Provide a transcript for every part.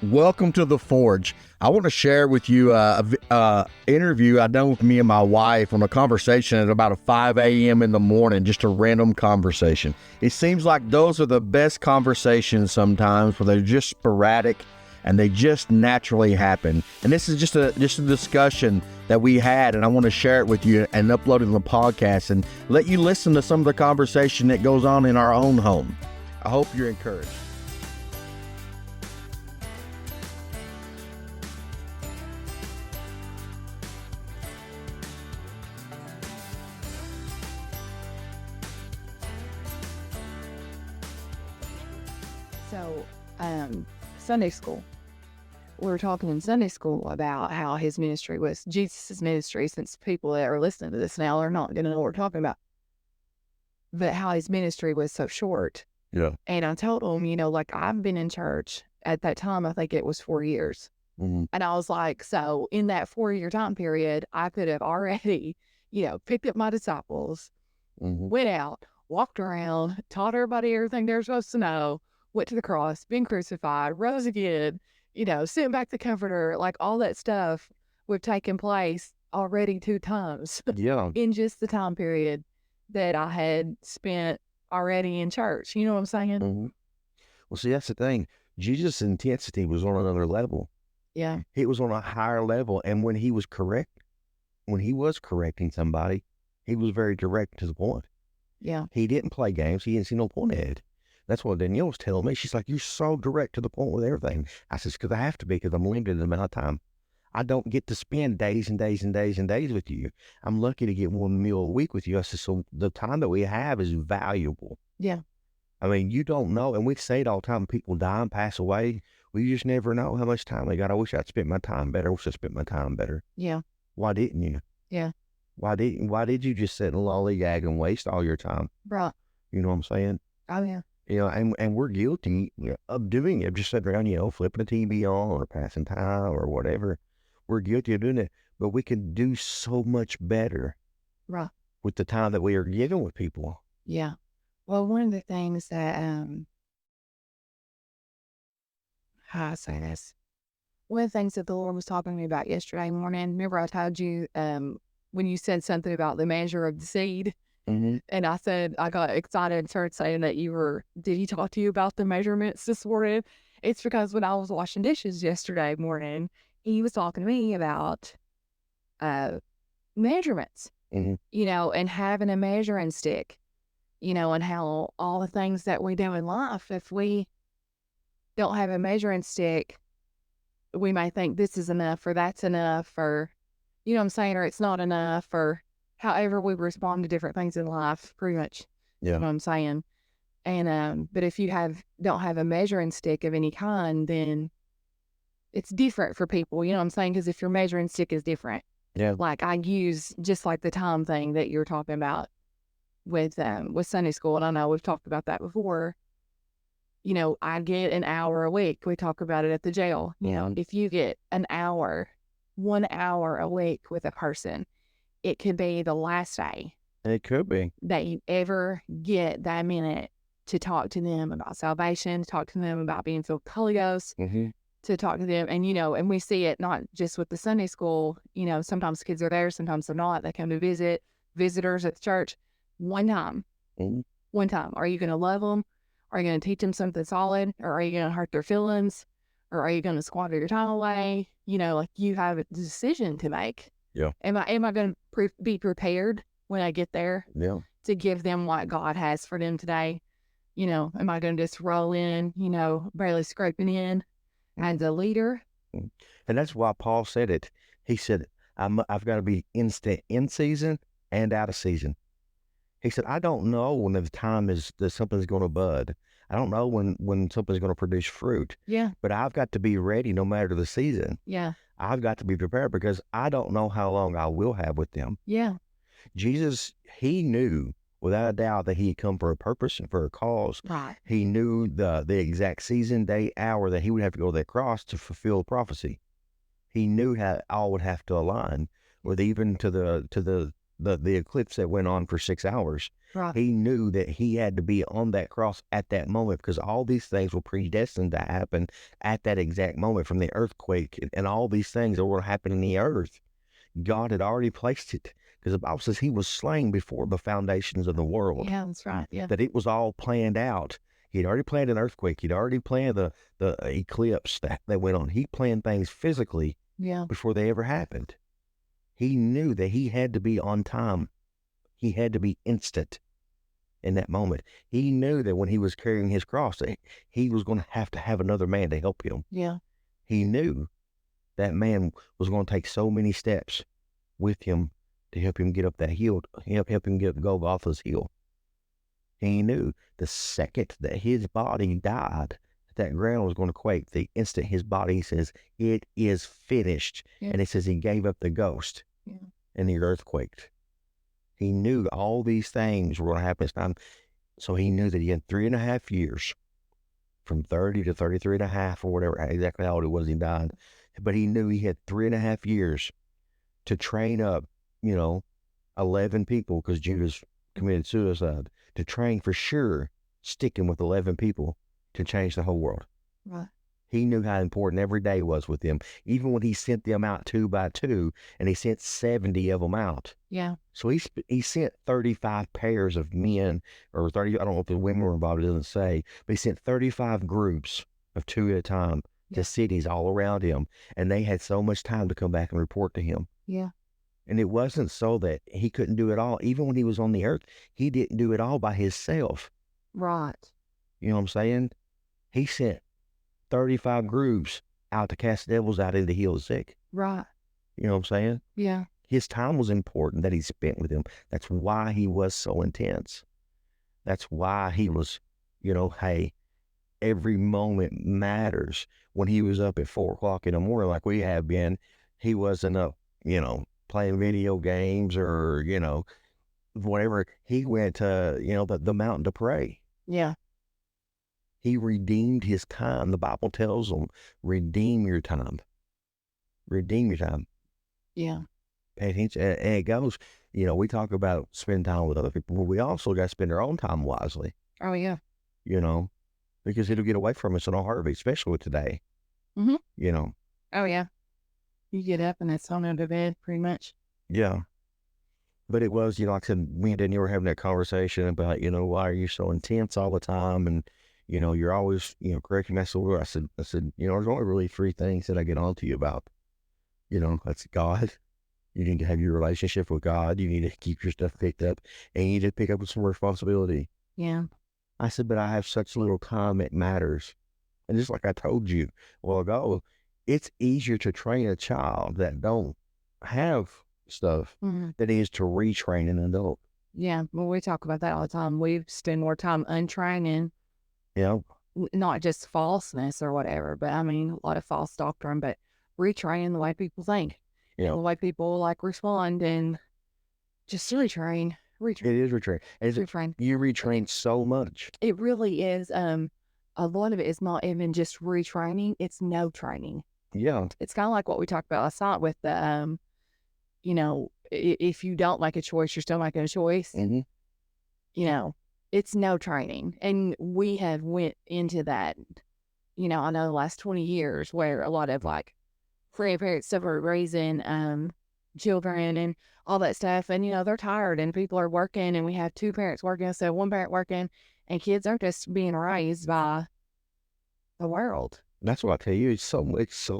Welcome to The Forge. I want to share with you a interview I done with me and my wife on a conversation at about 5 a.m. in the morning, just a random conversation. It seems like those are the best conversations sometimes, where they're just sporadic and they just naturally happen. And this is just a discussion that we had, and I want to share it with you and upload it in the podcast and let you listen to some of the conversation that goes on in our own home. I hope you're encouraged. So, Sunday school. We were talking in Sunday school about how his ministry was Jesus' ministry, since people that are listening to this now are not going to know what we're talking about. But how his ministry was so short. Yeah. And I told him, like, I've been in church at that time, I think it was 4 years. Mm-hmm. And I was like, so in that 4-year time period, I could have already, picked up my disciples, went out, walked around, taught everybody everything they're supposed to know, went to the cross, been crucified, rose again, sent back the comforter, like all that stuff would have taken place already 2 times Yeah. in just the time period that I had spent already in church. You know what I'm saying? Mm-hmm. Well, see, that's the thing. Jesus' intensity was on another level. Yeah. He was on a higher level. And when he was correcting somebody, he was very direct to the point. Yeah. He didn't play games. He didn't see no point in it. That's what Danielle was telling me. She's like, you're so direct to the point with everything. I says, because I have to be, because I'm limited in the amount of time. I don't get to spend days and days and days and days with you. I'm lucky to get 1 meal a week with you. I said, so the time that we have is valuable. Yeah. I mean, you don't know. And we say it all the time. People die and pass away. We just never know how much time they got. I wish I'd spent my time better. I wish I spent my time better. Yeah. Why didn't you? Yeah. Why did you just sit and lollygag and waste all your time? Right. You know what I'm saying? Oh, yeah. And we're guilty of doing it. Just sitting around, flipping the TV on or passing time or whatever. We're guilty of doing it. But we can do so much better. Right. With the time that we are given with people. Yeah. Well, one of the things that, how I say this, one of the things that the Lord was talking to me about yesterday morning, remember I told you, when you said something about the measure of the seed, and I said, I got excited and started saying that did he talk to you about the measurements this morning? It's because when I was washing dishes yesterday morning, he was talking to me about, measurements, and having a measuring stick. And how all the things that we do in life, if we don't have a measuring stick, we may think this is enough or that's enough, or, you know what I'm saying, or it's not enough, or however we respond to different things in life, pretty much. Yeah. You know what I'm saying? And, but if you don't have a measuring stick of any kind, then it's different for people, you know what I'm saying? Because if your measuring stick is different, yeah, like I use just like the time thing that you're talking about with Sunday school, and I know we've talked about that before. I get an hour a week. We talk about it at the jail. If you get 1 hour a week with a person, it could be the last day. It could be. That you ever get that minute to talk to them about salvation, to talk to them about being filled with the Holy Ghost, to talk to them. And, and we see it not just with the Sunday school, sometimes kids are there, sometimes they're not. They come to visit, visitors at the church. One time. Are you going to love them? Are you going to teach them something solid? Or are you going to hurt their feelings? Or are you going to squander your time away? Like you have a decision to make. Yeah. Am I going to be prepared when I get there? Yeah. To give them what God has for them today? Am I going to just roll in, barely scraping in as a leader? And that's why Paul said it. He said, I've got to be in season and out of season. He said, I don't know when the time is that something's going to bud. I don't know when something's going to produce fruit. Yeah. But I've got to be ready no matter the season. Yeah. I've got to be prepared because I don't know how long I will have with them. Yeah. Jesus, he knew without a doubt that he had come for a purpose and for a cause. Right. He knew the exact season, day, hour that he would have to go to that cross to fulfill prophecy. He knew how all would have to align with even to the the eclipse that went on for 6 hours. Right. He knew that he had to be on that cross at that moment because all these things were predestined to happen at that exact moment, from the earthquake and all these things that were happening in the earth. God had already placed it, because the Bible says he was slain before the foundations of the world. Yeah, that's right. Yeah. That it was all planned out. He'd already planned an earthquake. He'd already planned the eclipse that went on. He planned things physically Yeah. before they ever happened. He knew that he had to be on time. He had to be instant in that moment. He knew that when he was carrying his cross, that he was going to have another man to help him. Yeah. He knew that man was going to take so many steps with him to help him get up that hill, help him get Golgotha's hill. He knew the second that his body died, that ground was going to quake. The instant his body says, it is finished. Yeah. And it says he gave up the ghost. Yeah. And the earth quaked. He knew all these things were going to happen this time. So he knew that he had 3.5 years, from 30 to 33 and a half, or whatever, exactly how old it was he died. But he knew he had 3.5 years to train up, 11 people, because Judas committed suicide, to train for sure, sticking with 11 people to change the whole world. Right. He knew how important every day was with them, even when he sent them out 2 by 2, and he sent 70 of them out. Yeah. So he sent 35 pairs of men, or 30, I don't know if the women were involved, it doesn't say, but he sent 35 groups of 2 at a time to cities all around him, and they had so much time to come back and report to him. Yeah. And it wasn't so that he couldn't do it all. Even when he was on the earth, he didn't do it all by himself. Right. You know what I'm saying? He sent 35 groups out to cast devils out into heal the sick. Right. You know what I'm saying? Yeah. His time was important that he spent with him. That's why he was so intense. That's why he was, hey, every moment matters. When he was up at 4 o'clock in the morning, like we have been, he wasn't up, playing video games or, whatever. He went to, the mountain to pray. Yeah. He redeemed his time. The Bible tells him, redeem your time. Redeem your time. Yeah. Pay attention. And it goes, we talk about spending time with other people, but we also got to spend our own time wisely. Oh, yeah. Because it'll get away from us in a heartbeat, especially with today. Mm-hmm. Oh, yeah. You get up and it's on into bed, pretty much. Yeah. But it was, like I said, me and Danielle were having that conversation about, why are you so intense all the time? And, you're always, correcting me. I said, there's only really 3 things that I get on to you about. That's God. You need to have your relationship with God. You need to keep your stuff picked up, and you need to pick up some responsibility. Yeah. I said, but I have such little time, it matters. And just like I told you a while ago, it's easier to train a child that don't have stuff than it is to retrain an adult. Yeah. Well, we talk about that all the time. We spend more time untraining. Not just falseness or whatever, but I mean, a lot of false doctrine, but retraining the way people think. The way people respond, and just retrain. It is retrain. Retrain. You retrain so much. It really is. A lot of it is not even just retraining, it's no training. Yeah. It's kind of like what we talked about last night with the, if you don't make a choice, you're still making a choice. Mm-hmm. It's no training. And we have went into that, I know the last 20 years where a lot of grandparents stuff are raising children and all that stuff. And, they're tired and people are working, and we have 2 parents working instead of 1 parent working, and kids are just being raised by the world. That's what I tell you. It's so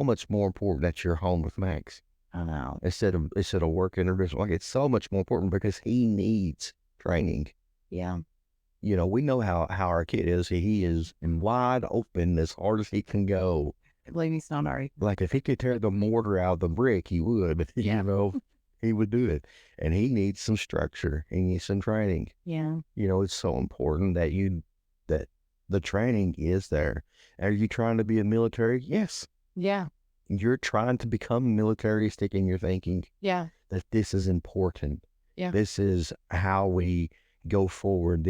much more important that you're home with Max. I know. Instead of working or just it's so much more important because he needs training. Yeah. We know how our kid is. He is wide open as hard as he can go. I believe he's not already. Like if he could tear the mortar out of the brick, he would. Yeah. He would do it. And he needs some structure. He needs some training. Yeah. It's so important that the training is there. Are you trying to be a military? Yes. Yeah. You're trying to become militaristic in your thinking. Yeah. That this is important. Yeah. This is how we go forward.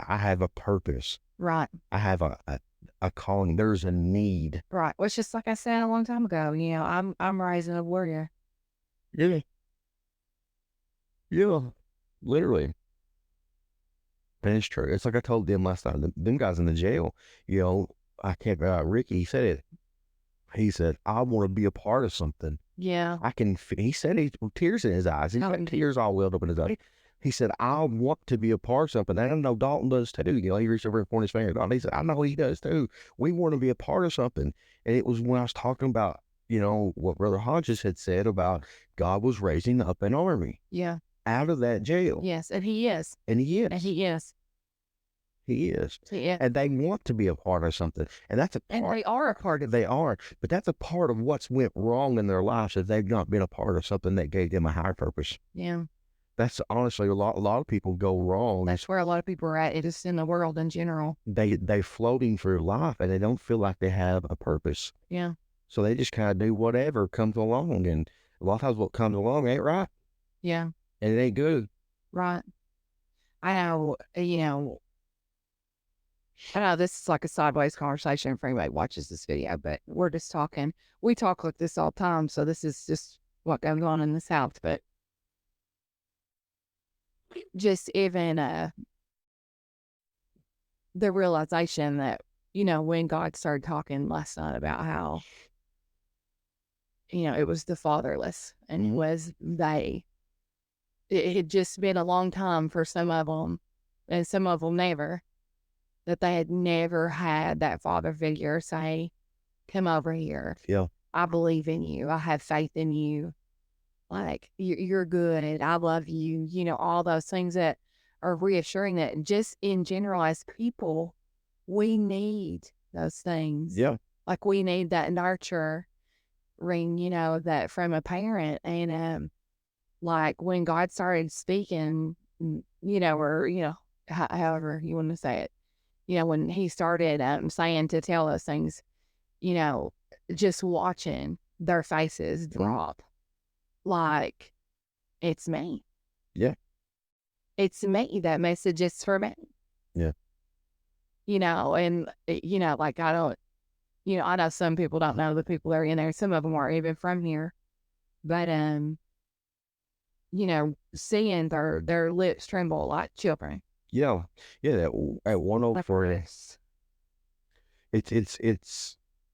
I have a purpose. Right. I have a calling. There's a need. Right. Well, it's just like I said a long time ago, I'm raising a warrior. Yeah. Yeah, literally. And it's true. It's like I told them last time, them guys in the jail, you know, I can't, Ricky, he said it. He said, I want to be a part of something. Yeah. He said he with tears in his eyes. He's got tears all welled up in his eyes. He said, I want to be a part of something. And I know Dalton does too. You know, he reached over and pointed his finger at Dalton. He said, I know he does too. We want to be a part of something. And it was when I was talking about, you know, what Brother Hodges had said about God was raising up an army Yeah. out of that jail. Yes. And he is. And he is. And he is. He is. Yeah. And they want to be a part of something. And that's a part. And they are a part of it. They are. But that's a part of what's went wrong in their lives, that they've not been a part of something that gave them a higher purpose. Yeah. That's honestly a lot of people go wrong. That's where a lot of people are at. It is in the world in general. They floating through life and they don't feel like they have a purpose. Yeah. So they just kind of do whatever comes along. And a lot of times what comes along ain't right. Yeah. And it ain't good. Right. I know, I know this is like a sideways conversation for anybody who watches this video, but we're just talking. We talk like this all the time, so this is just what goes on in this house. But just even the realization that, when God started talking last night about how, it was the fatherless and it was they. It had just been a long time for some of them, and some of them never, that they had never had that father figure say, come over here. Yeah. I believe in you. I have faith in you. Like, you're good and I love you. All those things that are reassuring, that just in general as people, we need those things. Yeah. Like, we need that nurture ring, that from a parent. And, like when God started speaking, or, however you want to say it, when he started saying to tell us things, just watching their faces drop, like, it's me. Yeah. It's me. That message is for me. Yeah. And, like, I don't, I know some people don't know the people that are in there. Some of them aren't even from here. But, seeing their lips tremble like children. Yeah. Yeah. At 104,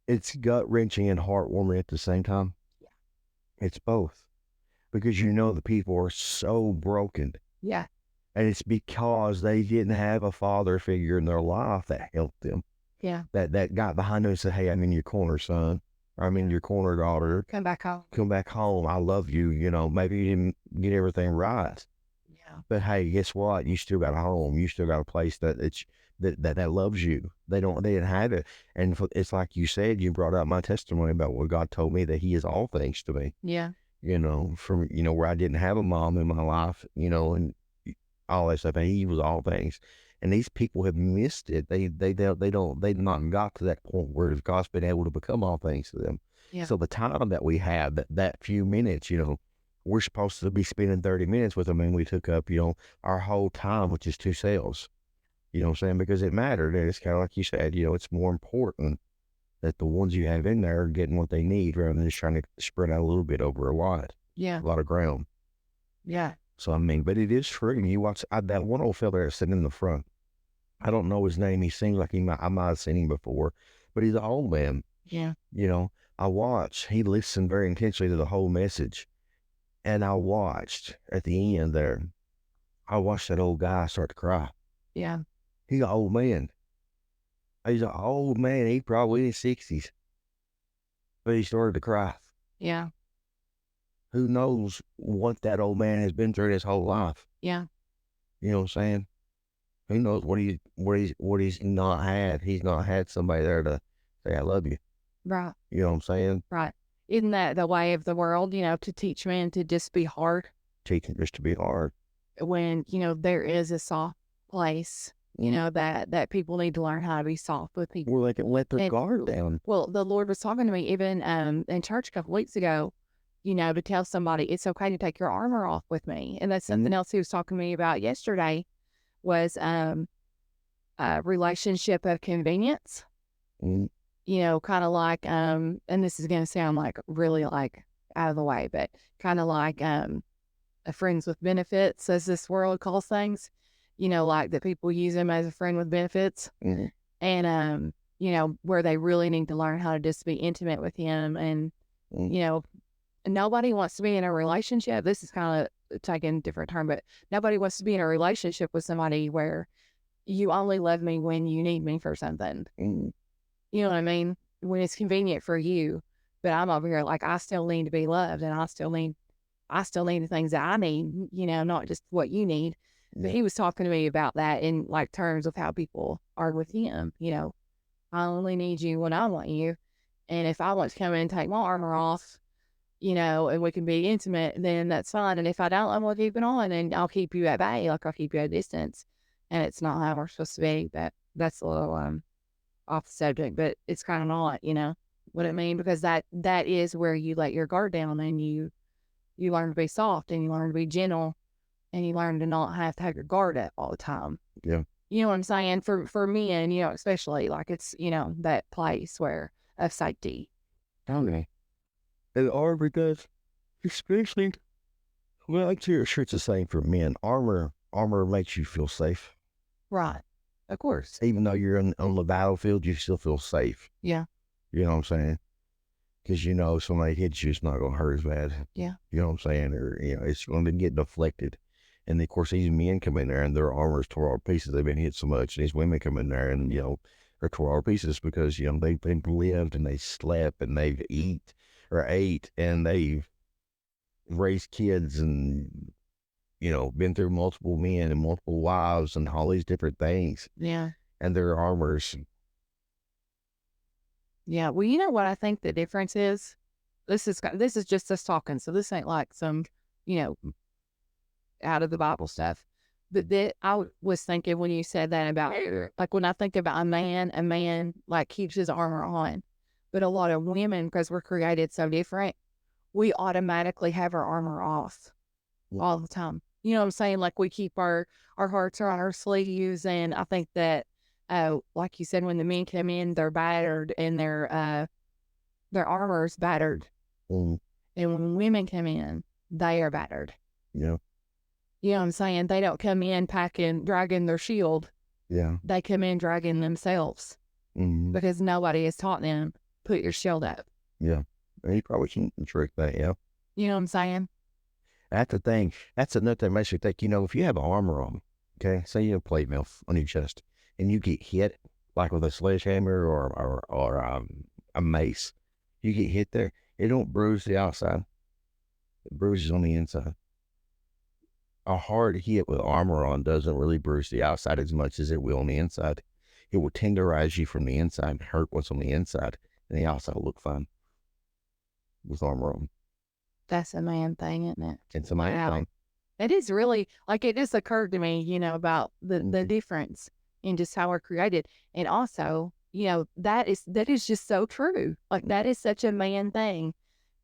it's gut wrenching and heartwarming at the same time. Yeah. It's both, because the people are so broken. Yeah. And it's because they didn't have a father figure in their life that helped them. Yeah. That got behind them and said, hey, I'm in your corner, son. I'm in your corner, daughter. Come back home. Come back home. I love you. Maybe you didn't get everything right. Yeah. But hey, guess what? You still got a home. You still got a place that loves you. They didn't have it. And it's like you said, you brought out my testimony about what God told me, that he is all things to me. Yeah. From, where I didn't have a mom in my life, and all that stuff. And he was all things. And these people have missed it. They've not got to that point where God's been able to become all things to them. Yeah. So the time that we have, that few minutes, we're supposed to be spending 30 minutes with them, and we took up, our whole time, which is 2 cells. You know what I'm saying? Because it mattered. And it's kind of like you said, it's more important that the ones you have in there are getting what they need, rather than just trying to spread out a little bit over a lot of ground. Yeah. So, but it is true. You watch that one old fella that's sitting in the front. I don't know his name. He seems like I might have seen him before, but he's an old man. Yeah. I watched, he listened very intensely to the whole message. And I watched at the end there, I watched that old guy start to cry. Yeah. He's an old man. He's an old man. He probably in his 60s. But he started to cry. Yeah. Who knows what that old man has been through his whole life? Yeah. You know what I'm saying? Who knows what he's not had? He's not had somebody there to say, I love you. Right. You know what I'm saying? Right. Isn't that the way of the world, to teach men to just be hard? Teaching just to be hard. When, there is a soft place, that people need to learn how to be soft with people. Well, they can let their guard down. Well, the Lord was talking to me even in church a couple weeks ago, to tell somebody it's okay to take your armor off with me. And that's something else he was talking to me about yesterday, was a relationship of convenience. Kind of like, and this is going to sound like really like out of the way, but kind of like friends with benefits, as this world calls things, like that people use him as a friend with benefits. Mhm. And, where they really need to learn how to just be intimate with him. And, Mhm. Nobody wants to be in a relationship. This is kind of taking a different term, but nobody wants to be in a relationship with somebody where you only love me when you need me for something. Mhm. You know what I mean? When it's convenient for you, but I'm over here like I still need to be loved, and I still need the things that I need, not just what you need. But he was talking to me about that in like terms of how people are with him. I only need you when I want you. And if I want to come in and take my armor off, and we can be intimate, then that's fine. And if I don't, I'm going to keep it on, and I'll keep you at bay, like I'll keep you at a distance. And it's not how we're supposed to be. That's a little off the subject, but it's kind of not, what I mean? Because that is where you let your guard down, and you learn to be soft, and you learn to be gentle, and you learn to not have to have your guard up all the time. Yeah. You know what I'm saying? For men, especially, like it's, that place where of safety. Okay. And armor does, especially, well, I'm sure it's the same for men. Armor makes you feel safe. Right. Of course. Even though you're on the battlefield, you still feel safe. Yeah. You know what I'm saying? Because somebody hits you, it's not going to hurt as bad. Yeah. You know what I'm saying? Or, it's going to get deflected. And of course, these men come in there and their armor's tore all to pieces. They've been hit so much. And these women come in there and, they're tore all to pieces because, they've lived and they slept and they've ate and they've raised kids and, been through multiple men and multiple wives and all these different things. Yeah. And their armors. Yeah. Well, you know what I think the difference is? This is just us talking. So this ain't like some, out of the Bible stuff. But I was thinking when you said that about, like when I think about a man like keeps his armor on. But a lot of women, because we're created so different, we automatically have our armor off all the time. You know what I'm saying? Like we keep our hearts on our sleeves. And I think that, like you said, when the men come in, they're battered and their armor's battered. Mm. And when women come in, they are battered. Yeah. You know what I'm saying? They don't come in dragging their shield. Yeah. They come in dragging themselves because nobody has taught them, put your shield up. Yeah. You probably shouldn't trick that, yeah. You know what I'm saying? That's the thing. That's another thing that makes you think, if you have armor on, okay, say you have plate mail on your chest and you get hit like with a sledgehammer or a mace, you get hit there, it don't bruise the outside. It bruises on the inside. A hard hit with armor on doesn't really bruise the outside as much as it will on the inside. It will tenderize you from the inside, hurt what's on the inside, and the outside will look fine with armor on. That's a man thing, isn't it? It's a man thing. It is really, like it just occurred to me, about the difference in just how we're created. And also, that is just so true. Like that is such a man thing.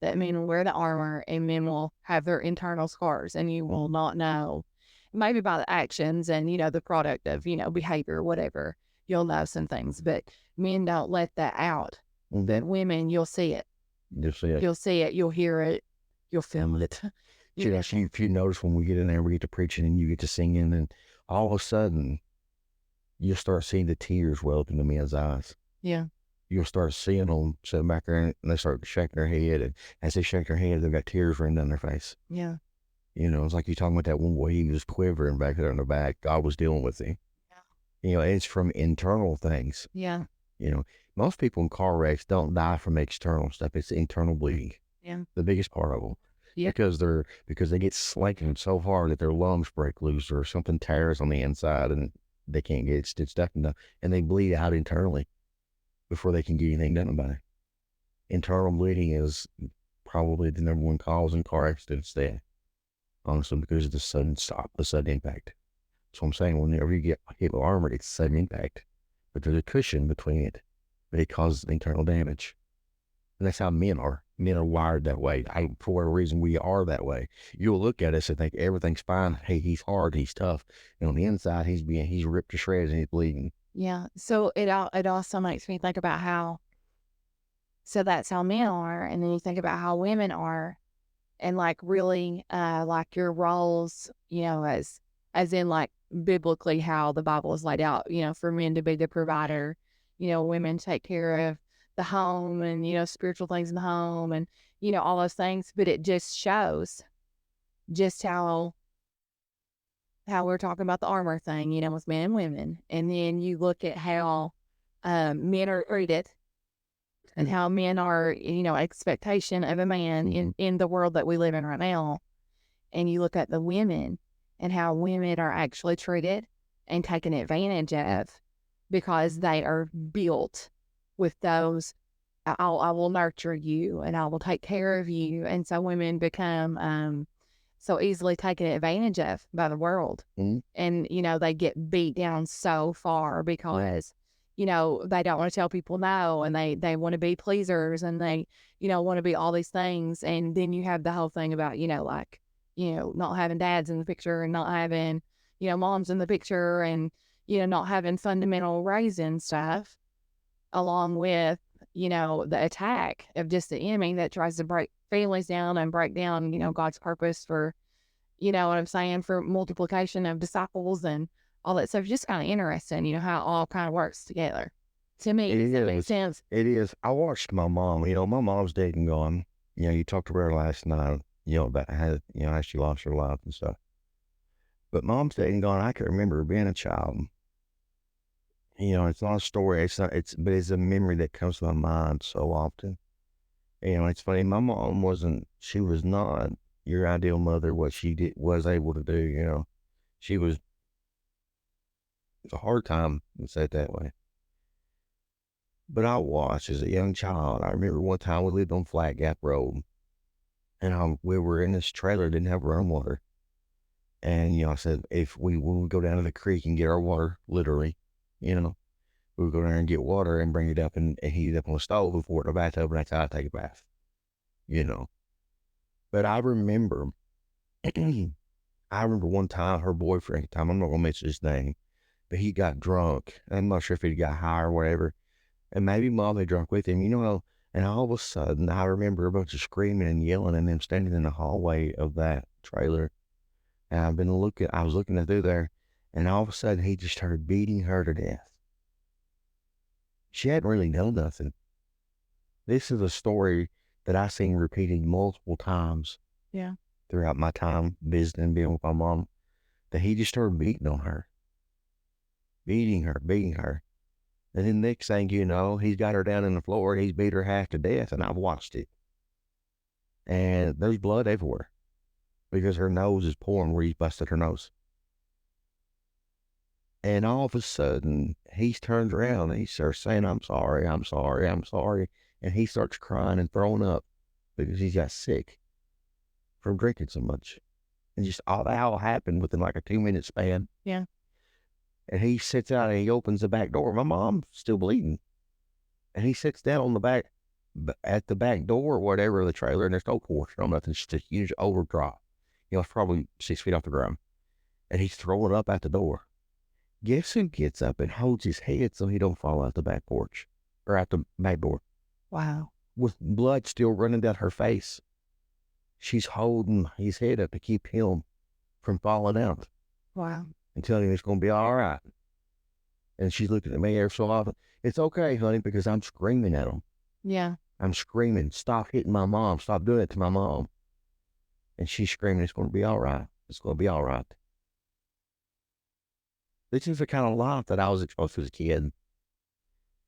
That men will wear the armor and men will have their internal scars, and you will not know, maybe by the actions and, the product of, behavior or whatever, you'll know some things, but men don't let that out. That women, you'll see it. You'll see it. You'll see it. You'll hear it. You'll feel it. If you notice when we get in there, we get to preaching and you get to singing, and all of a sudden, you'll start seeing the tears well up in the men's eyes. Yeah. You'll start seeing them sitting back there and they start shaking their head. And as they shake their head, they've got tears running down their face. Yeah. It's like you're talking about that one boy, he was quivering back there in the back. God was dealing with him. Yeah. It's from internal things. Yeah. Most people in car wrecks don't die from external stuff. It's internal bleeding. Yeah. The biggest part of them. Yeah. Because they get slanking so hard that their lungs break loose or something tears on the inside and they can't get it stitched up enough, and they bleed out internally before they can get anything done about it. Internal bleeding is probably the number one cause in car accidents death, honestly, because of the sudden impact. So I'm saying whenever you get hit with armor, it's sudden impact, but there's a cushion between it, but it causes internal damage. And that's how men are. Men are wired that way. For whatever reason, we are that way. You'll look at us and think everything's fine. Hey, he's hard, he's tough. And on the inside, he's ripped to shreds and he's bleeding. Yeah. So it also makes me think about so that's how men are. And then you think about how women are. and like really like your roles, you know, as in like biblically how the Bible is laid out, you know, for men to be the provider, you know, women take care of the home and, you know, spiritual things in the home and, you know, all those things. But it just shows just how we're talking about the armor thing, you know, with men and women. And then you look at how men are treated and how men are, you know, expectation of a man in the world that we live in right now. And you look at the women and how women are actually treated and taken advantage of because they are built with those, I will nurture you and I will take care of you. And so women become so easily taken advantage of by the world. And, you know, they get beat down so far because, you know, they don't want to tell people no, and they want to be pleasers, and they, you know, want to be all these things. And then you have the whole thing about, you know, like, you know, not having dads in the picture and not having, you know, moms in the picture and, you know, not having fundamental raising stuff, along with, you know, the attack of just the enemy that tries to break families down and break down, you know, God's purpose for, you know what I'm saying, for multiplication of disciples and all that stuff. Just kind of interesting, you know, how it all kind of works together. To me, does that make sense? It is. I watched my mom. You know, my mom's dead and gone. You know, you talked to her last night, you know, about how, you know, how she lost her life and stuff. But mom's dead and gone. I can remember being a child. You know, it's not a story. But it's a memory that comes to my mind so often. You know, it's funny. My mom she was not your ideal mother, what she was able to do, you know. It's a hard time, let's say it that way. But I watched as a young child. I remember one time we lived on Flat Gap Road, and we were in this trailer, didn't have running water. And, you know, I said, when we go down to the creek and get our water, literally, you know, we would go down and get water and bring it up and heat it up on the stove before the bathtub, and that's how I take a bath, you know. But I remember one time her boyfriend, I'm not going to mention his name, but he got drunk. I'm not sure if he got high or whatever. And maybe mom had drunk with him, you know. And all of a sudden, I remember a bunch of screaming and yelling and them standing in the hallway of that trailer. And I was looking through there, and all of a sudden, he just started beating her to death. She hadn't really done nothing. This is a story that I've seen repeated multiple times. Yeah. Throughout my time visiting, being with my mom, that he just started beating on her. Beating her. And then next thing you know, he's got her down on the floor and he's beat her half to death, and I've watched it. And there's blood everywhere because her nose is pouring where he busted her nose. And all of a sudden, he turns around and he starts saying, I'm sorry. And he starts crying and throwing up because he's got sick from drinking so much. And just all that all happened within like a 2-minute span. Yeah. And he sits out and he opens the back door. My mom's still bleeding. And he sits down on the back, at the back door or whatever of the trailer, and there's no porch, no nothing. It's just a huge overdrop. You know, it's probably 6 feet off the ground. And he's throwing up at the door. Guess who gets up and holds his head so he don't fall out the back porch or out the back door? Wow. With blood still running down her face. She's holding his head up to keep him from falling out. Wow. And telling him it's going to be all right. And she's looking at me every so often. It's okay, honey, because I'm screaming at him. Yeah. I'm screaming, stop hitting my mom. Stop doing it to my mom. And she's screaming, it's going to be all right. It's going to be all right. This is the kind of life that I was exposed to as a kid.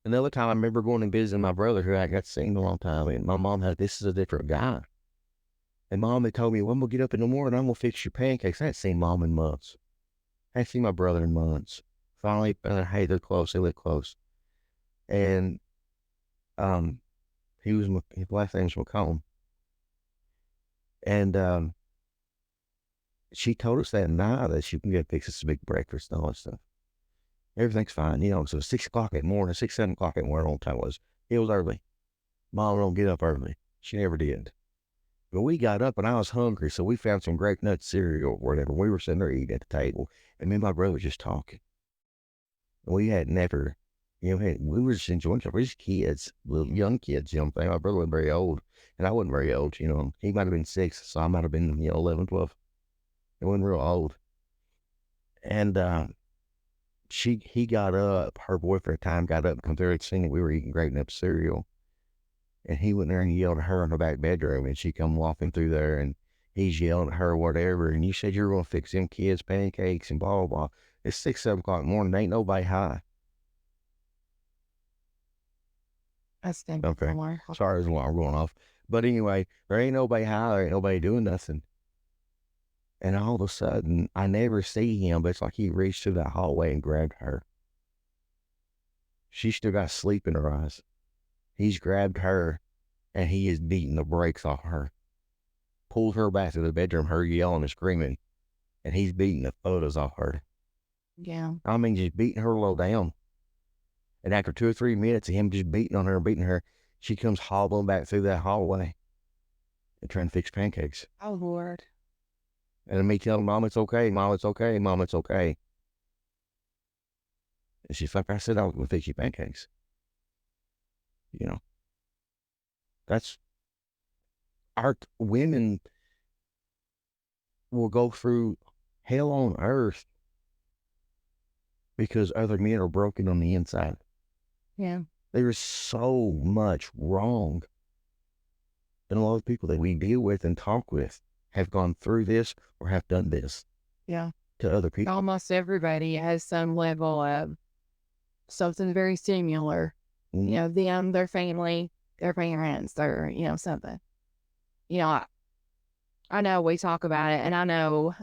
Another time I remember going and visiting my brother who I got seen a long time. And my mom had, this is a different guy. And mom had told me, when we'll get up in the morning, I'm going to fix your pancakes. I hadn't seen mom in months. I hadn't seen my brother in months. Finally, hey, they're close. They live close. And his last name's McComb. And she told us that night that she can get fix us a big breakfast and all that stuff. Everything's fine, you know. So 6 o'clock in the morning, 6, 7 o'clock in the morning, all the time was. It was early. Mom don't get up early. She never did. But we got up and I was hungry, so we found some grape nut cereal or whatever. We were sitting there eating at the table, and me and my brother was just talking. We had never, you know, we were just enjoying it. We were just kids, little young kids, you know what I'm saying? My brother wasn't very old. And I wasn't very old, you know. He might have been 6, so I might have been, 11, 12. It wasn't real old. And he got up, her boyfriend at the time got up and come through and seen that we were eating Great Up cereal. And he went there and yelled at her in her back bedroom, and she come walking through there, and he's yelling at her, whatever. And you said you're going to fix them kids pancakes and blah, blah, blah. It's 6, 7 o'clock in the morning. Ain't nobody high. That's Okay. Sorry, there's an alarm going off. But anyway, there ain't nobody high. There ain't nobody doing nothing. And all of a sudden, I never see him, but it's like he reached through that hallway and grabbed her. She still got sleep in her eyes. He's grabbed her, and he is beating the brakes off her. Pulled her back to the bedroom, her yelling and screaming, and he's beating the photos off her. Yeah. I mean, just beating her low down. And after 2 or 3 minutes of him just beating her, she comes hobbling back through that hallway and trying to fix pancakes. Oh, Lord. And me telling Mom, it's okay, Mom, it's okay, Mom, it's okay. And she's like, I said I was going to fix you pancakes. You know, that's, our women will go through hell on earth because other men are broken on the inside. Yeah. There is so much wrong. And a lot of people that we deal with and talk with have gone through this or have done this. Yeah. To other people. Almost everybody has some level of something very similar. Mm-hmm. You know, them, their family, their parents, their, something. I know we talk about it, and I know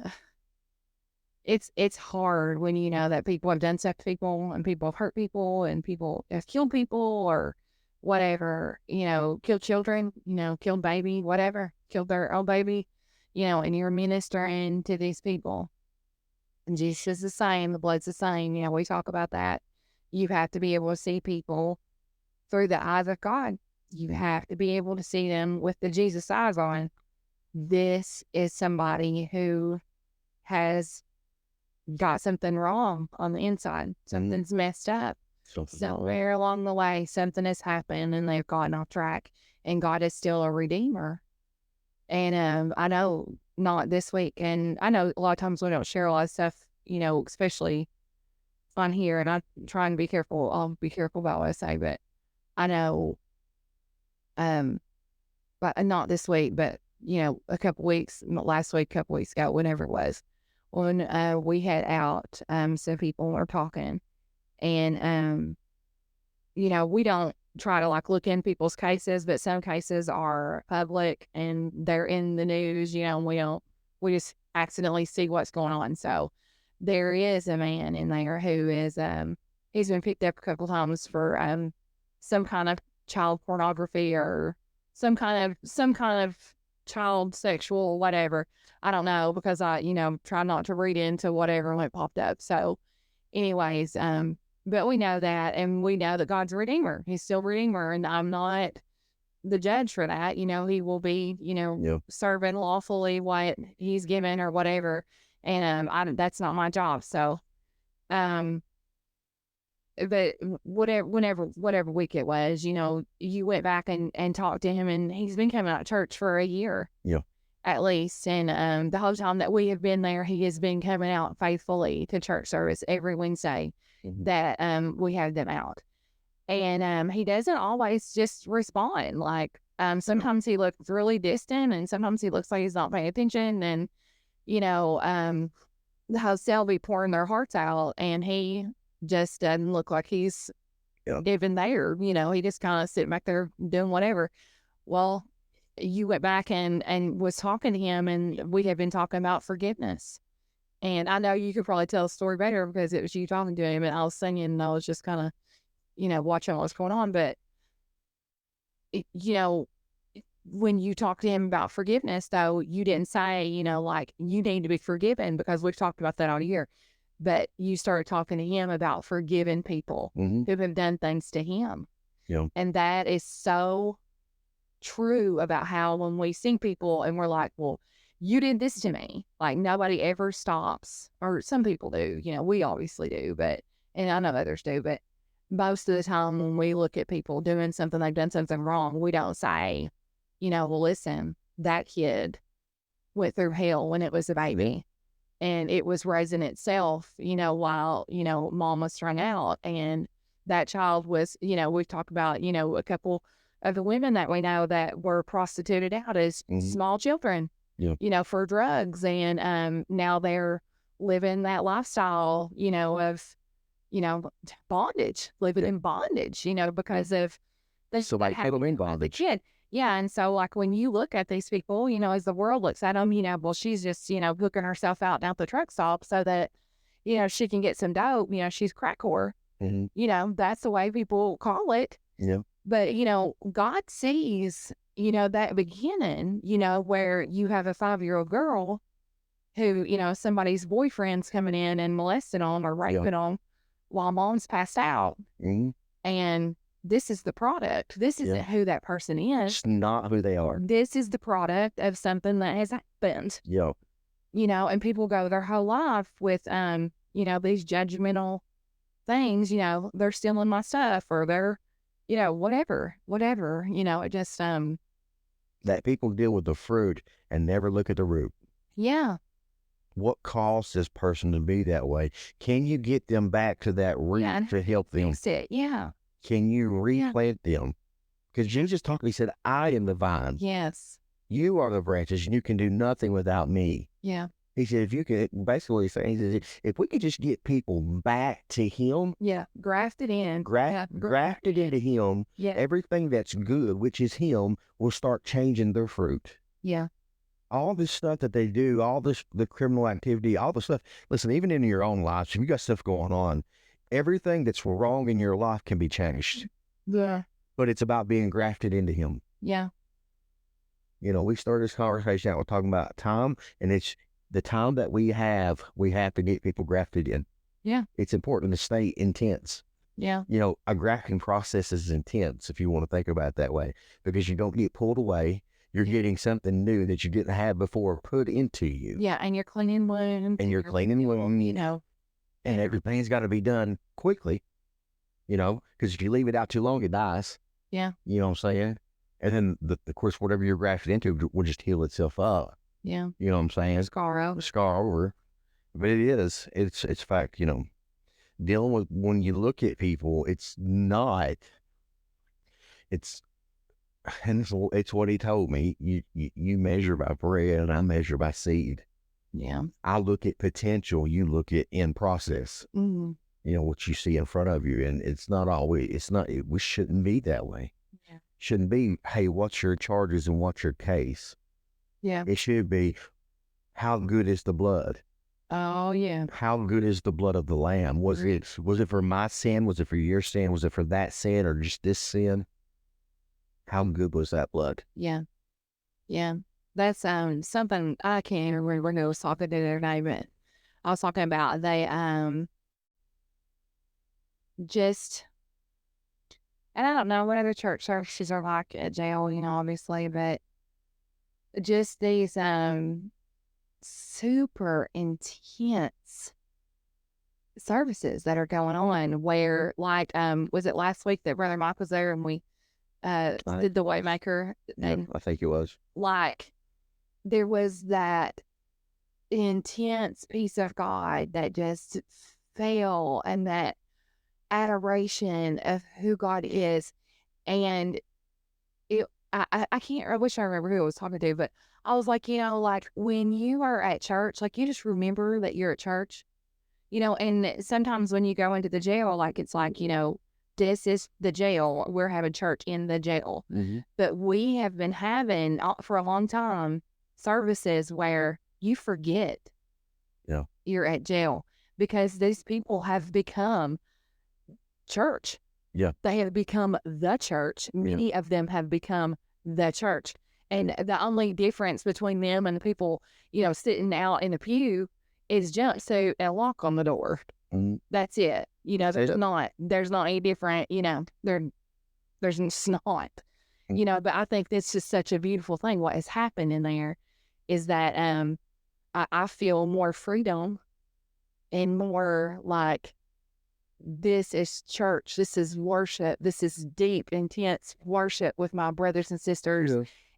it's hard when you know that people have done stuff to people, and people have hurt people, and people have killed people or whatever, killed children, killed baby, whatever, killed their own baby, and you're ministering to these people. And Jesus is the same, the blood's the same, we talk about that. You have to be able to see people through the eyes of God. You have to be able to see them with the Jesus eyes on. This is somebody who has got something wrong on the inside. Something's messed up. Somewhere along the way, something has happened and they've gotten off track, and God is still a redeemer. And I know not this week, and I know a lot of times we don't share a lot of stuff, especially on here, and I'm trying to be careful. I'll be careful about what I say, but I know, but not this week, but a couple weeks, last week, a couple weeks ago, whenever it was, when we had out, some people were talking, and we don't try to look in people's cases, but some cases are public and they're in the news, and we just accidentally see what's going on. So there is a man in there who is, he's been picked up a couple times for some kind of child pornography or some kind of child sexual whatever. I don't know, because I try not to read into whatever when it popped up. So anyways, but we know that, and we know that God's a redeemer. He's still a redeemer, and I'm not the judge for that. He will be serving lawfully what he's given or whatever, and that's not my job. So but whatever week it was, you went back and talked to him, and he's been coming out to church for a year. Yeah. At least. And the whole time that we have been there, he has been coming out faithfully to church service every Wednesday that we have them out. And he doesn't always just respond. Sometimes he looks really distant, and sometimes he looks like he's not paying attention. And, the host they'll be pouring their hearts out, and he just doesn't look like he's even there. He just kind of sitting back there doing whatever. Well, you went back and was talking to him, and we had been talking about forgiveness. And I know you could probably tell the story better because it was you talking to him, and I was singing, and I was just kind of, watching what was going on. But, when you talk to him about forgiveness, though, you didn't say, you need to be forgiven, because we've talked about that all year. But you started talking to him about forgiving people who have done things to him. Yeah. And that is so true about how when we see people and we're like, well, you did this to me. Nobody ever stops, or some people do, we obviously do, and I know others do, but most of the time when we look at people doing something, they've done something wrong, we don't say, well, listen, that kid went through hell when it was a baby, and it was raising itself, while, mom was strung out. And that child was, we've talked about, a couple of the women that we know that were prostituted out as small children, for drugs. And now they're living that lifestyle, of, bondage, living in bondage, because of Somebody had them in the bondage. kid. Yeah. And so, like, when you look at these people, as the world looks at them, well, she's just, hooking herself out down at the truck stop so that, she can get some dope. She's crack whore. That's the way people call it. Yeah. But, God sees, that beginning, where you have a 5-year-old girl who, somebody's boyfriend's coming in and molesting them or raping them while mom's passed out. And this is the product. This isn't who that person is. It's not who they are. This is the product of something that has happened. Yeah. And people go their whole life with, these judgmental things, they're stealing my stuff, or they're, whatever, it just, That people deal with the fruit and never look at the root. Yeah. What caused this person to be that way? Can you get them back to that root to help them? Fix it. Yeah. Can you replant them? Because Jesus talked, he said, I am the vine. Yes. You are the branches, and you can do nothing without me. Yeah. He said, if you could, basically what he's saying is, if we could just get people back to him. Yeah. Grafted in. Grafted into him. Yeah. Everything that's good, which is him, will start changing their fruit. Yeah. All this stuff that they do, all this, the criminal activity, all the stuff. Listen, even in your own lives, if you got stuff going on, everything that's wrong in your life can be changed. Yeah. But it's about being grafted into him. Yeah. We started this conversation out, we're talking about time, and it's the time that we have to get people grafted in. Yeah. It's important to stay intense. Yeah. A grafting process is intense, if you want to think about it that way, because you don't get pulled away. You're getting something new that you didn't have before put into you. Yeah. And you're cleaning wounds. And you're cleaning wounds. And everything's got to be done quickly, because if you leave it out too long, it dies. Yeah. You know what I'm saying? And then, of course, whatever you're grafted into will just heal itself up. Yeah. You know what I'm saying? Scar over. But it's fact, dealing with, when you look at people, it's what he told me. You measure by bread and I measure by seed. Yeah. I look at potential, you look at in process. What you see in front of you. And we shouldn't be that way. Yeah. Shouldn't be, hey, what's your charges and what's your case? Yeah. It should be, how good is the blood? Oh, yeah. How good is the blood of the Lamb? Was it for my sin? Was it for your sin? Was it for that sin or just this sin? How good was that blood? Yeah. Yeah. That's something I can't remember when I was talking to their name, but I was talking about they just, and I don't know what other church services are like at jail, obviously, but just these super intense services that are going on where, like, was it last week that Brother Mike was there and we did the Waymaker? And I think it was. like, there was that intense piece of God that just fell, and that adoration of who God is. And I can't, I wish I remember who I was talking to, but I was like, like when you are at church, like you just remember that you're at church, and sometimes when you go into the jail, like it's like, this is the jail. We're having church in the jail. But we have been having for a long time services where you forget you're at jail, because these people have become church. Yeah. They have become the church. Many of them have become the church. And the only difference between them and the people, sitting out in the pew is jumpsuit and a lock on the door. That's it. There's not any different, there's just not, but I think that's just such a beautiful thing. What has happened in there is that I feel more freedom and more like, this is church. This is worship. This is deep, intense worship with my brothers and sisters.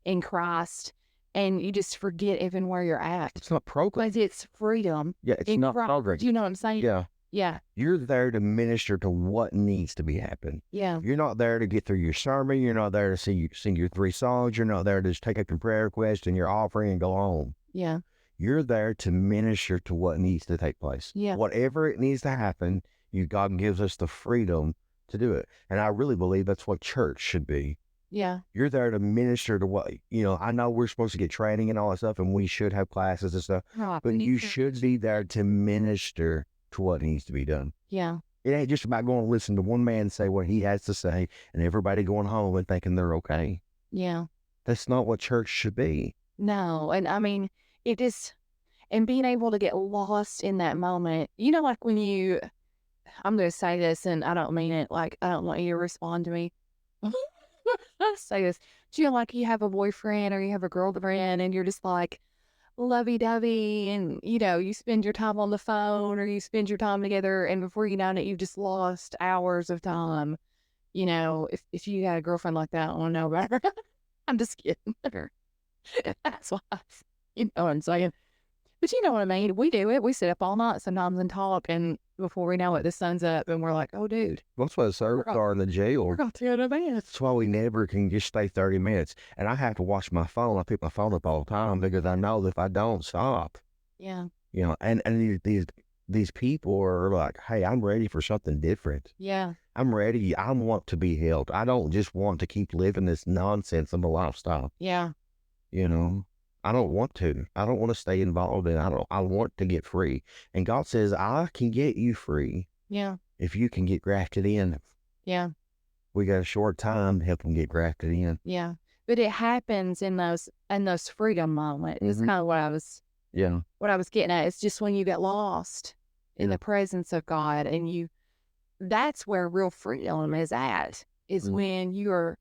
in Christ, and you just forget even where you're at. It's not program. Because it's freedom. Yeah, it's in not Christ. program. Do you know what I'm saying? Yeah. Yeah. You're there to minister to what needs to be happened. Yeah. You're not there to get through your sermon. You're not there to sing your 3 songs. You're not there to just take up your prayer request and your offering and go home. Yeah. You're there to minister to what needs to take place. Yeah. Whatever it needs to happen, God gives us the freedom to do it. And I really believe that's what church should be. Yeah. You're there to minister to what, I know we're supposed to get training and all that stuff, and we should have classes and stuff, but you should be there to minister to what needs to be done. Yeah. It ain't just about going to listen to one man say what he has to say and everybody going home and thinking they're okay. Yeah. That's not what church should be. No. And I mean, it just, and being able to get lost in that moment, like when I'm going to say this and I don't mean it, like, I don't want you to respond to me. I say this. Do you like you have a boyfriend or you have a girlfriend and you're just like lovey-dovey and, you spend your time on the phone or you spend your time together and before you know it, you've just lost hours of time. If you had a girlfriend like that, I don't know about her. I'm just kidding. That's why, you know what I'm saying? But you know what I mean? We do it. We sit up all night sometimes and talk, and before we know it, the sun's up, and we're like, oh, dude. That's why the service are in the jail. We're going to the bed. That's why we never can just stay 30 minutes. And I have to watch my phone. I pick my phone up all the time because I know that if I don't stop, Yeah. And these people are like, hey, I'm ready for something different. Yeah. I'm ready. I want to be helped. I don't just want to keep living this nonsense of a lifestyle. Yeah. I don't want to. I don't want to stay involved in it. I want to get free. And God says, I can get you free. Yeah. If you can get grafted in. Yeah. We got a short time to help them get grafted in. Yeah. But it happens in those freedom moments. It's kind of what I was getting at. It's just when you get lost in the presence of God and that's where real freedom is at, is when you're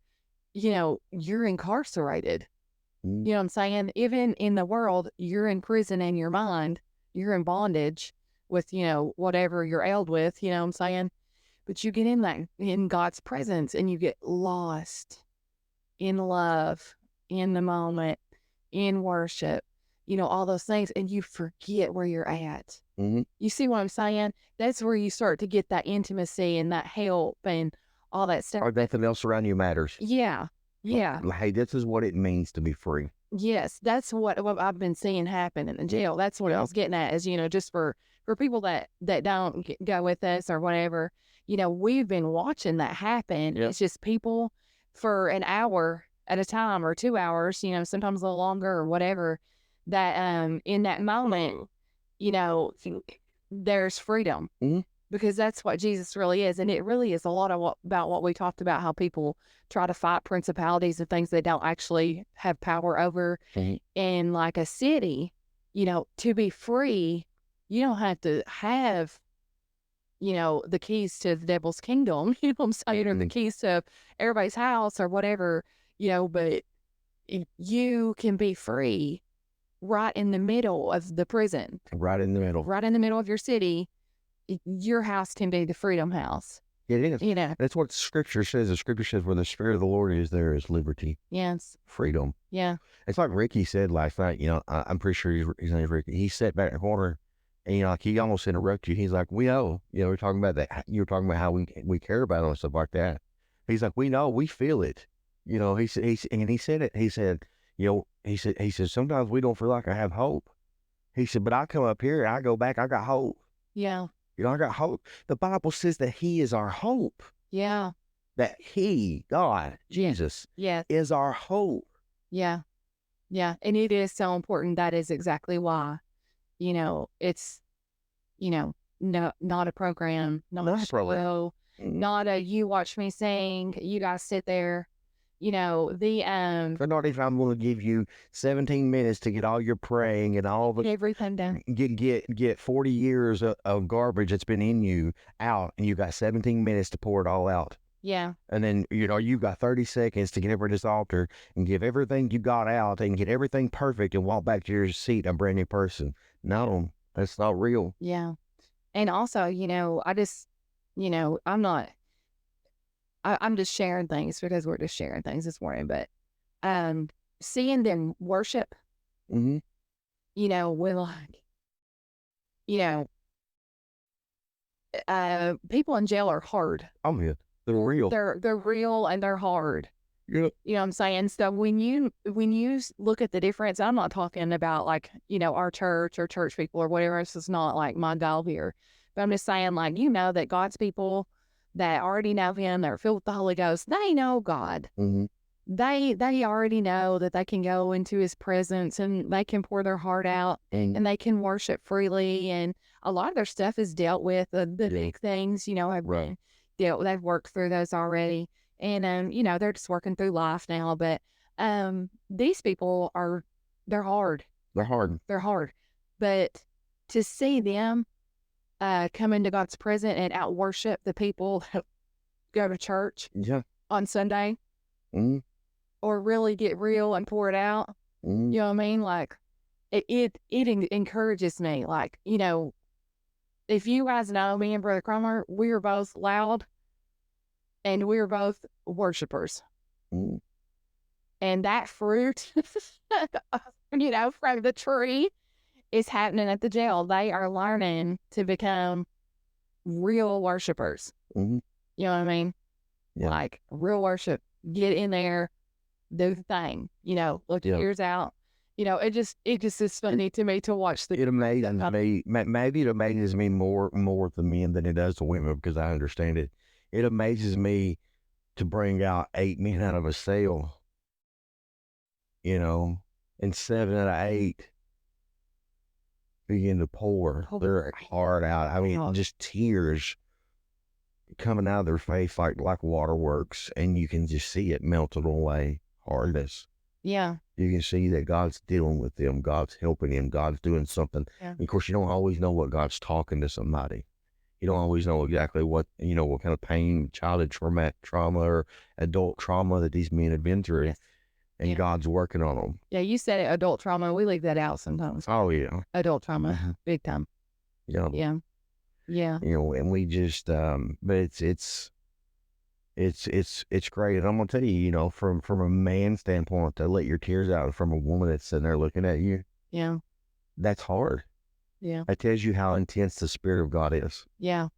incarcerated. You know what I'm saying? Even in the world, you're in prison in your mind. You're in bondage with, whatever you're ailed with, you know what I'm saying? But you get in God's presence and you get lost in love, in the moment, in worship, all those things. And you forget where you're at. Mm-hmm. You see what I'm saying? That's where you start to get that intimacy and that help and all that stuff. Or nothing else around you matters. Yeah. Yeah. Hey, this is what it means to be free. Yes, that's what I've been seeing happen in the jail. That's what I was getting at is, just for people that don't go with us or whatever, we've been watching that happen. Yep. It's just people for an hour at a time or 2 hours, sometimes a little longer or whatever, that in that moment, there's freedom. Mm-hmm. Because that's what Jesus really is. And it really is a lot of about what we talked about, how people try to fight principalities and things they don't actually have power over. Mm-hmm. In like a city, to be free, you don't have to have, the keys to the devil's kingdom, you know what I'm saying, or the keys to everybody's house or whatever, but you can be free right in the middle of the prison. Right in the middle. Right in the middle of your city. Your house can be the freedom house. It is. That's what Scripture says. The Scripture says, where the Spirit of the Lord is, there is liberty. Yes. Freedom. Yeah. It's like Ricky said last night, I'm pretty sure his name is Ricky. He sat back in the corner and, like, he almost interrupted you. He's like, we know, we're talking about that. You're talking about how we care about it and stuff like that. He's like, we know, we feel it. He said, sometimes we don't feel like I have hope. He said, but I come up here and I go back, I got hope. Yeah. I got hope. The Bible says that He is our hope. Yeah. That He, God, Jesus, is our hope. Yeah. Yeah. And it is so important. That is exactly why, it's, not a program, not a show, not a you watch me sing, you guys sit there. For not even I'm going to give you 17 minutes to get all your praying and all the everything done. Get 40 years of garbage that's been in you out, and you got 17 minutes to pour it all out. Yeah. And then you've got 30 seconds to get over this altar and give everything you got out and get everything perfect and walk back to your seat a brand new person. No, that's not real. Yeah. And also, I just, I'm just sharing things because we're just sharing things this morning. But seeing them worship, Mm-hmm. we're like, you know, people in jail are hard. I'm here. They're real. They're real and they're hard. Yeah. You know what I'm saying? So when you look at the difference, I'm not talking about like, our church or church people or whatever. This is not like my goal here. But I'm just saying, like, that God's people that already know him, they're filled with the Holy Ghost, they know God. Mm-hmm. They already know that they can go into his presence and they can pour their heart out and they can worship freely. And a lot of their stuff is dealt with. The big things, have been dealt. They've worked through those already. And, they're just working through life now. But these people they're hard. They're hard. They're hard. But to see them come into God's presence and out worship the people that go to church on Sunday, or really get real and pour it out, you know what I mean? Like, it encourages me. Like, if you guys know me and Brother Cromer, we are both loud and we're both worshipers. And that fruit, from the tree is happening at the jail. They are learning to become real worshipers. You know what I mean? Yeah. Like real worship. Get in there, do the thing. Look your ears out. It just is funny to me to watch It amazes me. Maybe it amazes me more the men than it does the women, because I understand it. It amazes me to bring out 8 men out of a cell, and 7 out of 8 begin to pour their heart out. I mean, just tears coming out of their face like waterworks, and you can just see it melting away. Hardness. Yeah. You can see that God's dealing with them. God's helping them. God's doing something. Yeah. And of course, you don't always know what God's talking to somebody. You don't always know exactly what kind of pain, childhood trauma or adult trauma that these men have been through. Yes. And God's working on them. Yeah, you said it, adult trauma. We leave that out sometimes. Oh, yeah. Adult trauma, big time. Yeah. Yeah. Yeah. And we just, but it's great. And I'm going to tell you, from a man standpoint, to let your tears out from a woman that's sitting there looking at you. Yeah. That's hard. Yeah. That tells you how intense the Spirit of God is. Yeah.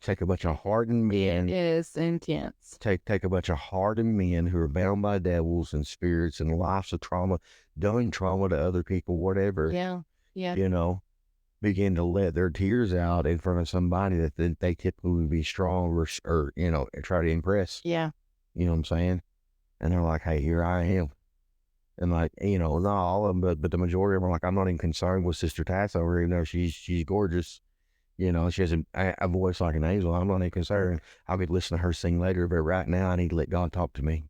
Take a bunch of hardened men. It is intense. Take a bunch of hardened men who are bound by devils and spirits and lives of trauma, doing trauma to other people, whatever. Yeah. Yeah. Begin to let their tears out in front of somebody that they typically would be strong or try to impress. Yeah. You know what I'm saying? And they're like, hey, here I am. And like, not all of them, but the majority of them are like, I'm not even concerned with Sister Tassa over here, even though she's gorgeous. She has a voice like an angel. I'm not even concerned. I'll be listening to her sing later, but right now I need to let God talk to me.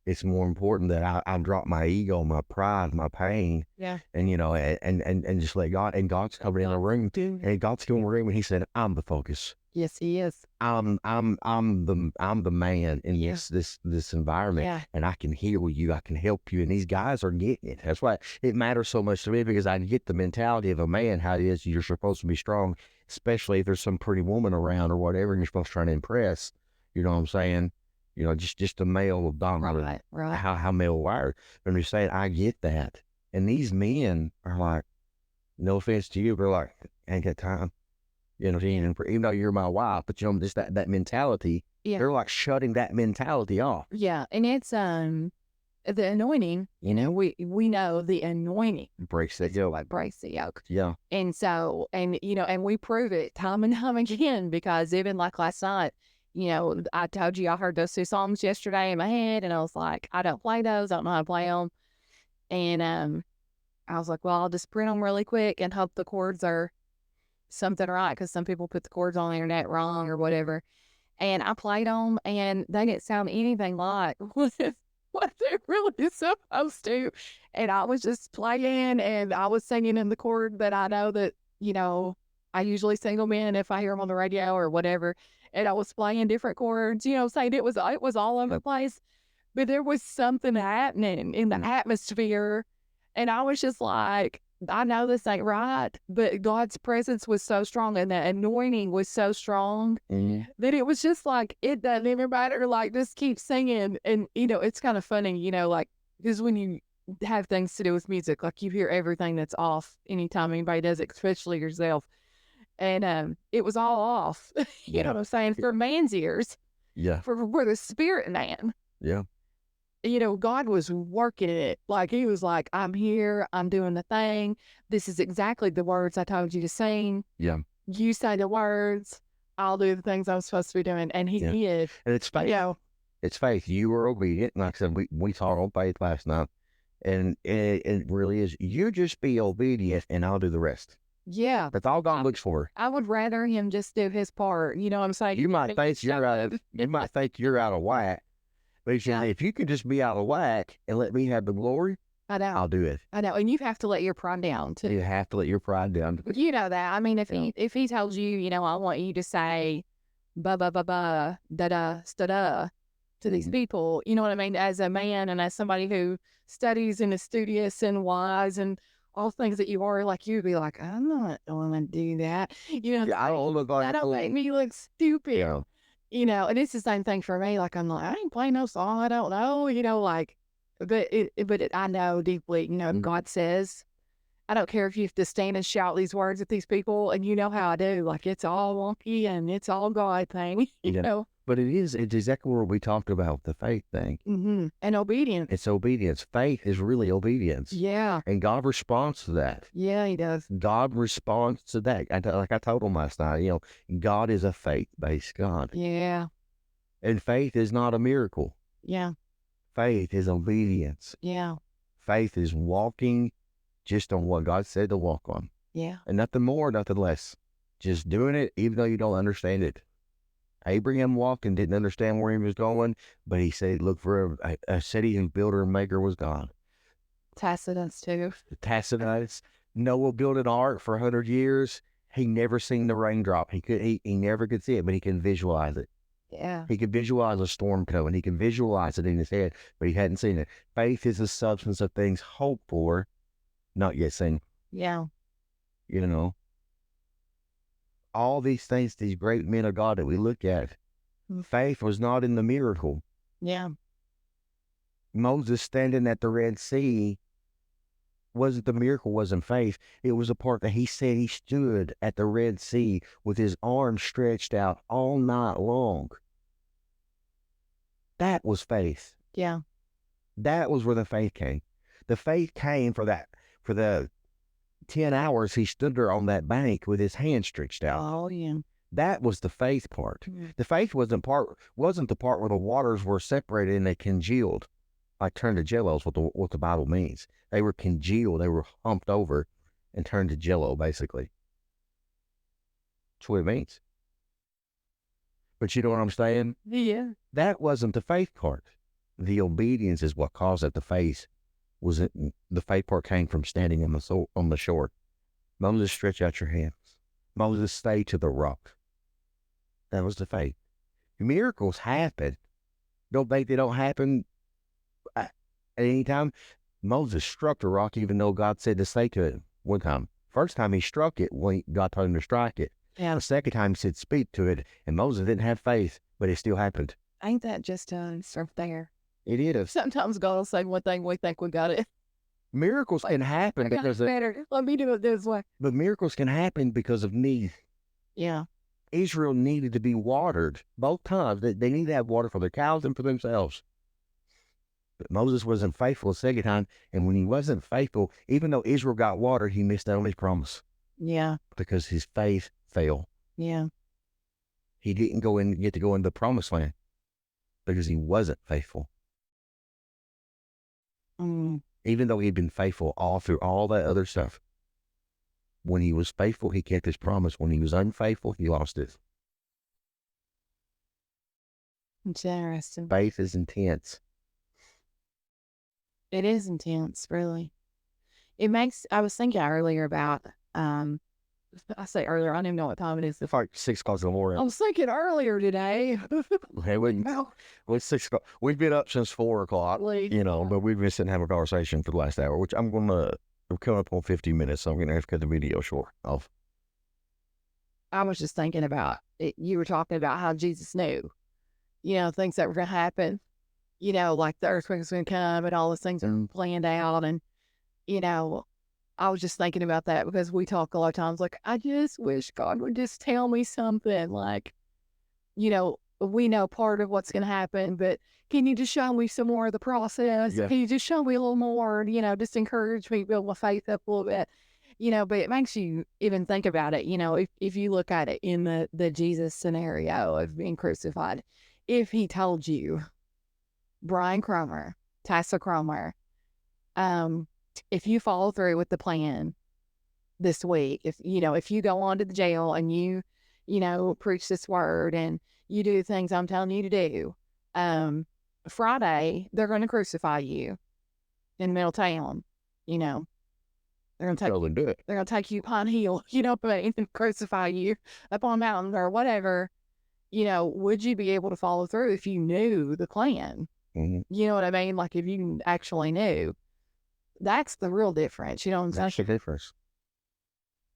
It's more important that I drop my ego, my pride, my pain. Yeah. And, and just let God, and God's coming in the room. And God's coming in the room and he said, I'm the focus. Yes, he is. I'm the man in this environment, and I can heal you. I can help you. And these guys are getting it. That's why it matters so much to me, because I get the mentality of a man, how it is you're supposed to be strong, especially if there's some pretty woman around or whatever, and you're supposed to try to impress. You know what I'm saying? Just a male dominant, right. How male wired. But I'm just saying, I get that. And these men are like, no offense to you, but like, ain't got time. Even though you're my wife, but just that mentality, they're like shutting that mentality off. Yeah. And it's, the anointing, we know the anointing breaks the yoke. Breaks the yoke. Yeah. And so, and we prove it time and time again, because even like last night, I told you I heard those 2 songs yesterday in my head, and I was like, I don't play those. I don't know how to play them. And I was like, well, I'll just print them really quick and hope the chords are something right, because some people put the chords on the internet wrong or whatever. And I played them, and they didn't sound anything like what they're really supposed to. And I was just playing, and I was singing in the chord that I know that, I usually sing them in if I hear them on the radio or whatever. And I was playing different chords, saying it was all over the place. But there was something happening in the atmosphere. And I was just like, I know this ain't right, but God's presence was so strong and the anointing was so strong that it was just like, it doesn't even matter. Like, just keep singing. And, it's kind of funny, like Because when you have things to do with music, like you hear everything that's off anytime anybody does it, especially yourself. And it was all off. You know what I'm saying? For man's ears, Yeah. for the spirit man. Yeah. You know, God was working it. Like he was like, I'm here, I'm doing the thing. This is exactly the words I told you to sing. Yeah. You say the words, I'll do the things I'm supposed to be doing. And he did. And it's faith. You know, It's faith. You were obedient. Like I said, we taught on faith last night. And it really is. You just be obedient and I'll do the rest. yeah. That's all God looks for. I would rather him just do his part. You know what I'm saying? You might think you're out of whack. But if you can just be out of whack and let me have the glory, I know. I'll do it. I know. And you have to let your pride down too. You have to let your pride down. You know that. I mean, if he tells you, you know, I want you to say ba ba ba ba da da sta da to these people, you know what I mean? As a man and as somebody who studies and is studious and wise and all things that you are, like you'd be like, I'm not going to do that. You know, I don't look like that don't make me look stupid. Yeah. You know, and it's the same thing for me. Like I'm like, I ain't playing no song. I don't know. You know, like, but I know deeply. You know, God says, I don't care if you have to stand and shout these words at these people, and you know how I do. Like it's all wonky and it's all God thing. You know. But it's exactly what we talked about, the faith thing. Mm-hmm. And obedience. It's obedience. Faith is really obedience. Yeah. And God responds to that. Yeah, he does. God responds to that. Like I told him last night, you know, God is a faith-based God. Yeah. And faith is not a miracle. Yeah. Faith is obedience. Yeah. Faith is walking just on what God said to walk on. Yeah. And nothing more, nothing less. Just doing it even though you don't understand it. Abraham walked and didn't understand where he was going, but he said, look for a city whose builder and maker was God. Tassa does too. Tassa does. Noah built an ark for 100 years. He never seen the raindrop. He never could see it, but he can visualize it. Yeah. He could visualize a storm coming. He can visualize it in his head, but he hadn't seen it. Faith is the substance of things hoped for, not yet seen. Yeah. You know, all these things, these great men of God that we look at, faith was not in the miracle. Yeah. Moses standing at the Red Sea wasn't the miracle, wasn't faith. It was the part that he said he stood at the Red Sea with his arms stretched out all night long. That was faith. Yeah. That was where the faith came. The faith came for the 10 hours he stood there on that bank with his hands stretched out. Oh, yeah. That was the faith part. The faith wasn't the part where the waters were separated and they congealed, like turned to jello is what the Bible means. They were congealed, they were humped over and turned to jello, basically. That's what it means. But you know what I'm saying? Yeah. That wasn't the faith part. The obedience is what caused it. The faith part came from standing on the shore. Moses, stretch out your hands. Moses, stay to the rock. That was the faith. Miracles happen. Don't think they don't happen at any time. Moses struck the rock even though God said to stay to it one time. First time he struck it when God told him to strike it. Yeah. The second time he said speak to it, and Moses didn't have faith, but it still happened. Ain't that just surf there? It is. Sometimes God will say one thing, we think we got it. Miracles can happen because of, better. Let me do it this way. but miracles can happen because of need. Yeah. Israel needed to be watered both times. They needed to have water for their cows and for themselves. But Moses wasn't faithful the second time, and when he wasn't faithful, even though Israel got water, he missed out on his promise Yeah. because his faith failed. Yeah. He didn't get to go into the promised land because he wasn't faithful. Even though he'd been faithful all through all that other stuff. When he was faithful, he kept his promise. When he was unfaithful, he lost it. It's interesting. Faith is intense. It is intense, really. I was thinking earlier about, I say earlier, I don't even know what time it is. It's like 6 o'clock in the morning. I was thinking earlier today. Hey, it's 6 o'clock. We've been up since 4 o'clock, but we've been sitting having a conversation for the last hour, which we're coming up on 50 minutes, so I'm going to have to cut the video short off. I was just thinking about it. You were talking about how Jesus knew, things that were going to happen. you know, like the earthquake's going to come and all those things are planned out. And, you know, I was just thinking about that because we talk a lot of times, like, I just wish God would just tell me something. Like, you know, we know part of what's going to happen, but can you just show me some more of the process? Yeah. Can you just show me a little more, you know, just encourage me, build my faith up a little bit, you know, but it makes you even think about it. You know, if you look at it in the Jesus scenario of being crucified, if he told you, Brian Cromer, Tassa Cromer, if you follow through with the plan this week, if you go on to the jail and you preach this word and you do the things I'm telling you to do, Friday, they're going to crucify you in Middletown, you know. They're going to take Tell them do it. They're going to take you upon hill, you know, and crucify you up on mountain or whatever. You know, would you be able to follow through if you knew the plan? Mm-hmm. You know what I mean? Like if you actually knew. That's the real difference. You know what I'm saying? That's the difference.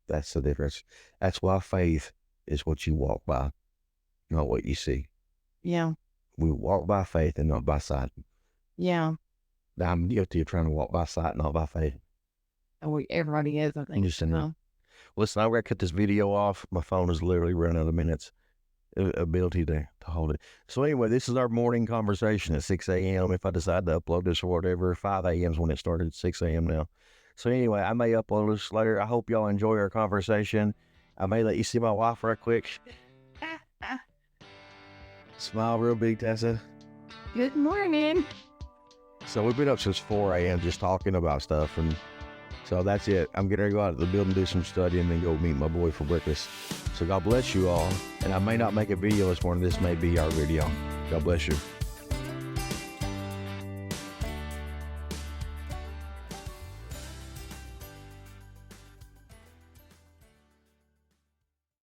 That's the difference. That's why faith is what you walk by, not what you see. Yeah. We walk by faith and not by sight. Yeah. I'm guilty of trying to walk by sight, not by faith. Everybody is, I think. Just in there. Listen, I'm going to cut this video off. My phone is literally running out of minutes. Ability to hold it. So anyway, this is our morning conversation at 6 a.m. If I decide to upload this or whatever, 5 a.m. is when it started, 6 a.m. now. So anyway, I may upload this later. I hope y'all enjoy our conversation. I may let you see my wife right quick. Smile real big, Tessa. Good morning. So we've been up since 4 a.m. just talking about stuff, and so that's it. I'm getting ready to go out to the building, do some study, and then go meet my boy for breakfast. So God bless you all. And I may not make a video this morning. This may be our video. God bless you.